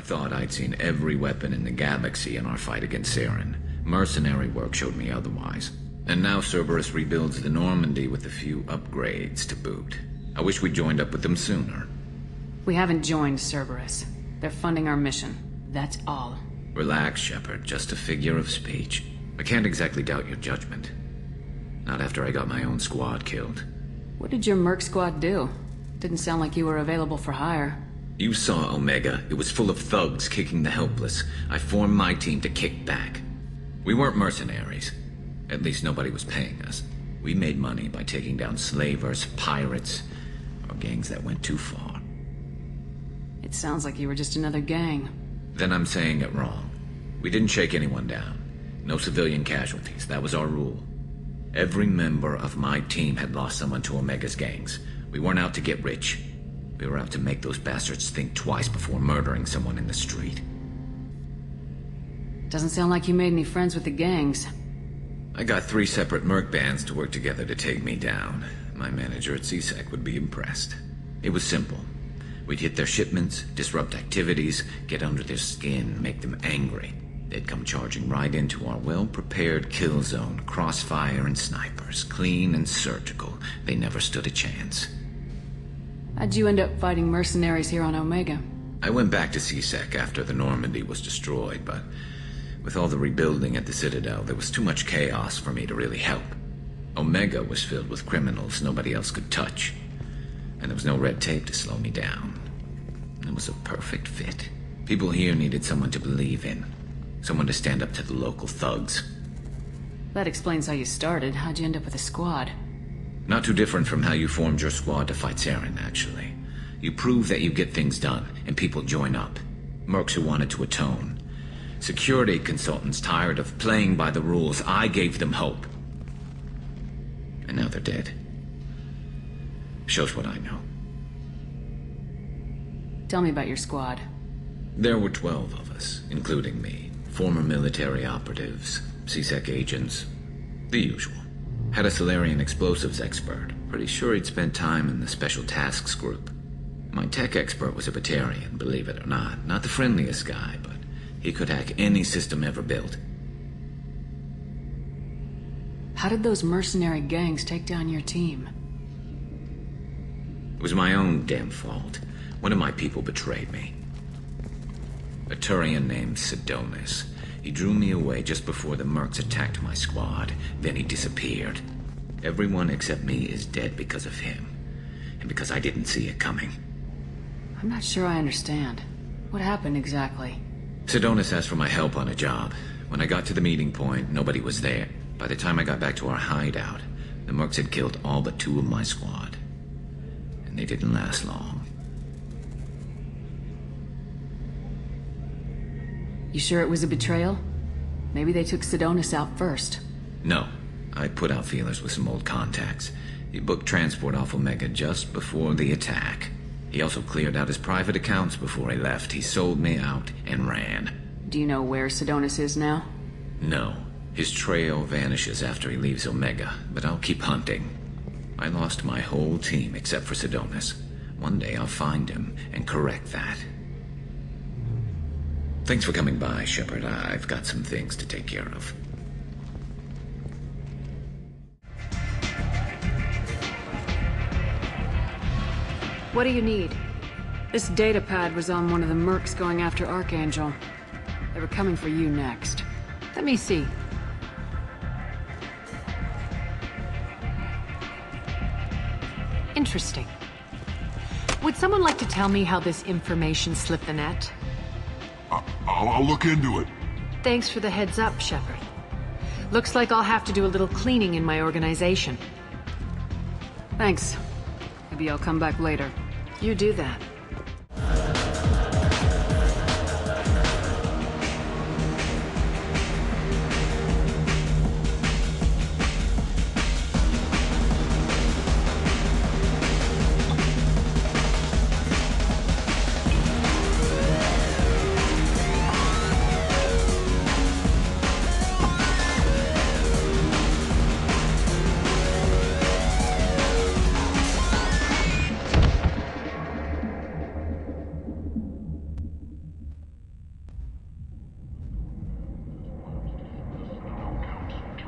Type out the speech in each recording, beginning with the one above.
thought I'd seen every weapon in the galaxy in our fight against Saren. Mercenary work showed me otherwise. And now Cerberus rebuilds the Normandy with a few upgrades to boot. I wish we'd joined up with them sooner. We haven't joined Cerberus. They're funding our mission. That's all. Relax, Shepard. Just a figure of speech. I can't exactly doubt your judgment. Not after I got my own squad killed. What did your merc squad do? Didn't sound like you were available for hire. You saw Omega. It was full of thugs kicking the helpless. I formed my team to kick back. We weren't mercenaries. At least nobody was paying us. We made money by taking down slavers, pirates, or gangs that went too far. It sounds like you were just another gang. Then I'm saying it wrong. We didn't shake anyone down. No civilian casualties. That was our rule. Every member of my team had lost someone to Omega's gangs. We weren't out to get rich. We were out to make those bastards think twice before murdering someone in the street. Doesn't sound like you made any friends with the gangs. I got 3 separate merc bands to work together to take me down. My manager at CSEC would be impressed. It was simple. We'd hit their shipments, disrupt activities, get under their skin, make them angry. They'd come charging right into our well-prepared kill zone, crossfire and snipers, clean and surgical. They never stood a chance. How'd you end up fighting mercenaries here on Omega? I went back to CSEC after the Normandy was destroyed, but with all the rebuilding at the Citadel, there was too much chaos for me to really help. Omega was filled with criminals nobody else could touch, and there was no red tape to slow me down. It was a perfect fit. People here needed someone to believe in. Someone to stand up to the local thugs. That explains how you started. How'd you end up with a squad? Not too different from how you formed your squad to fight Saren, actually. You prove that you get things done, and people join up. Mercs who wanted to atone. Security consultants tired of playing by the rules. I gave them hope. And now they're dead. Shows what I know. Tell me about your squad. There were 12 of us, including me. Former military operatives, CSEC agents, the usual. Had a Solarian explosives expert. Pretty sure he'd spent time in the Special Tasks Group. My tech expert was a Batarian, believe it or not. Not the friendliest guy, but he could hack any system ever built. How did those mercenary gangs take down your team? It was my own damn fault. One of my people betrayed me. A Turian named Sidonis. He drew me away just before the mercs attacked my squad. Then he disappeared. Everyone except me is dead because of him. And because I didn't see it coming. I'm not sure I understand. What happened exactly? Sidonis asked for my help on a job. When I got to the meeting point, nobody was there. By the time I got back to our hideout, the mercs had killed all but 2 of my squad. And they didn't last long. You sure it was a betrayal? Maybe they took Sidonis out first. No. I put out feelers with some old contacts. He booked transport off Omega just before the attack. He also cleared out his private accounts before he left. He sold me out and ran. Do you know where Sidonis is now? No. His trail vanishes after he leaves Omega, but I'll keep hunting. I lost my whole team except for Sidonis. One day I'll find him and correct that. Thanks for coming by, Shepard. I've got some things to take care of. What do you need? This data pad was on one of the mercs going after Archangel. They were coming for you next. Let me see. Interesting. Would someone like to tell me how this information slipped the net? I'll look into it. Thanks for the heads up, Shepard. Looks like I'll have to do a little cleaning in my organization. Thanks. Maybe I'll come back later. You do that.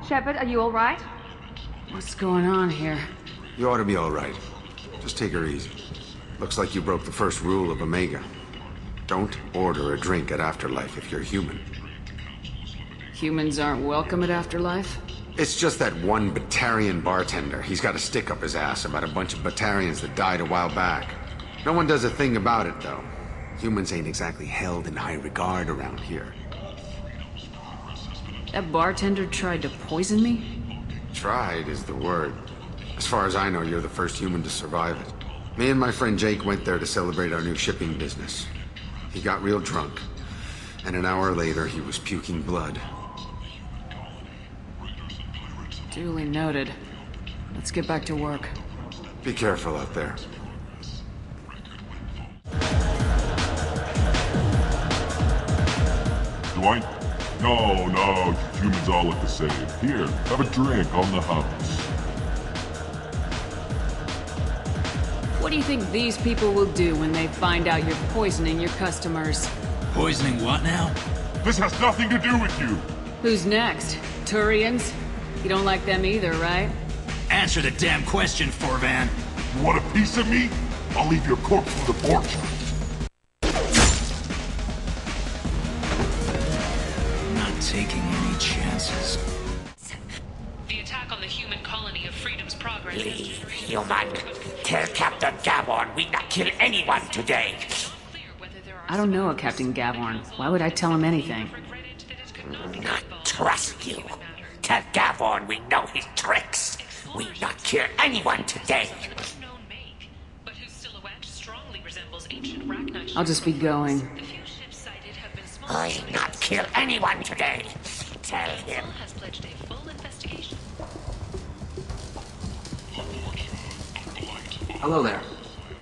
Shepard, are you alright? What's going on here? You ought to be all right. Just take her easy. Looks like you broke the first rule of Omega. Don't order a drink at Afterlife if you're human. Humans aren't welcome at Afterlife? It's just that one Batarian bartender. He's got a stick up his ass about a bunch of Batarians that died a while back. No one does a thing about it, though. Humans ain't exactly held in high regard around here. That bartender tried to poison me? Tried is the word. As far as I know, you're the first human to survive it. Me and my friend Jake went there to celebrate our new shipping business. He got real drunk, and an hour later he was puking blood. Duly noted. Let's get back to work. Be careful out there. Do I? No, humans all look the same. Here, have a drink on the house. What do you think these people will do when they find out you're poisoning your customers? Poisoning what now? This has nothing to do with you! Who's next? Turians? You don't like them either, right? Answer the damn question, Forvan. You want a piece of me? I'll leave your corpse with a fortune. Not taking any chances. The attack on the human colony of Freedom's Progress... Leave, human. Tell Captain Gavorn we not kill anyone today. I don't know a Captain Gavorn. Why would I tell him anything? Not trust you. Tell Gavorn we know his tricks. We not kill anyone today. I'll just be going. I not kill anyone today. Tell him. Hello there.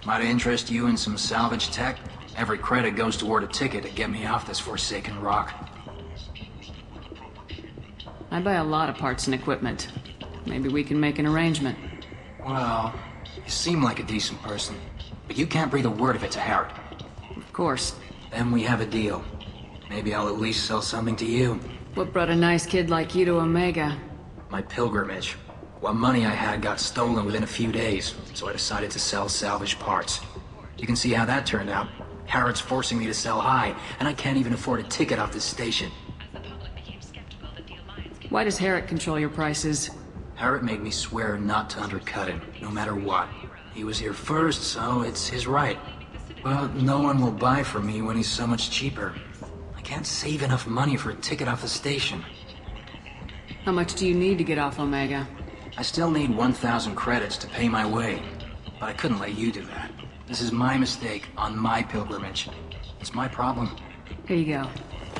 Might I interest you in some salvage tech? Every credit goes toward a ticket to get me off this forsaken rock. I buy a lot of parts and equipment. Maybe we can make an arrangement. Well, you seem like a decent person, but you can't breathe a word of it to Harrod. Of course. Then we have a deal. Maybe I'll at least sell something to you. What brought a nice kid like you to Omega? My pilgrimage. What money I had got stolen within a few days, so I decided to sell salvaged parts. You can see how that turned out. Harrod's forcing me to sell high, and I can't even afford a ticket off this station. Why does Harrod control your prices? Harrod made me swear not to undercut him, no matter what. He was here first, so it's his right. But no one will buy from me when he's so much cheaper. I can't save enough money for a ticket off the station. How much do you need to get off Omega? I still need 1,000 credits to pay my way, but I couldn't let you do that. This is my mistake on my pilgrimage. It's my problem. Here you go.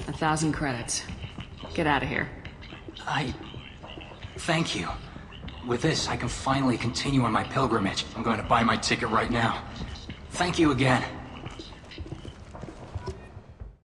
1,000 credits. Get out of here. Thank you. With this, I can finally continue on my pilgrimage. I'm going to buy my ticket right now. Thank you again.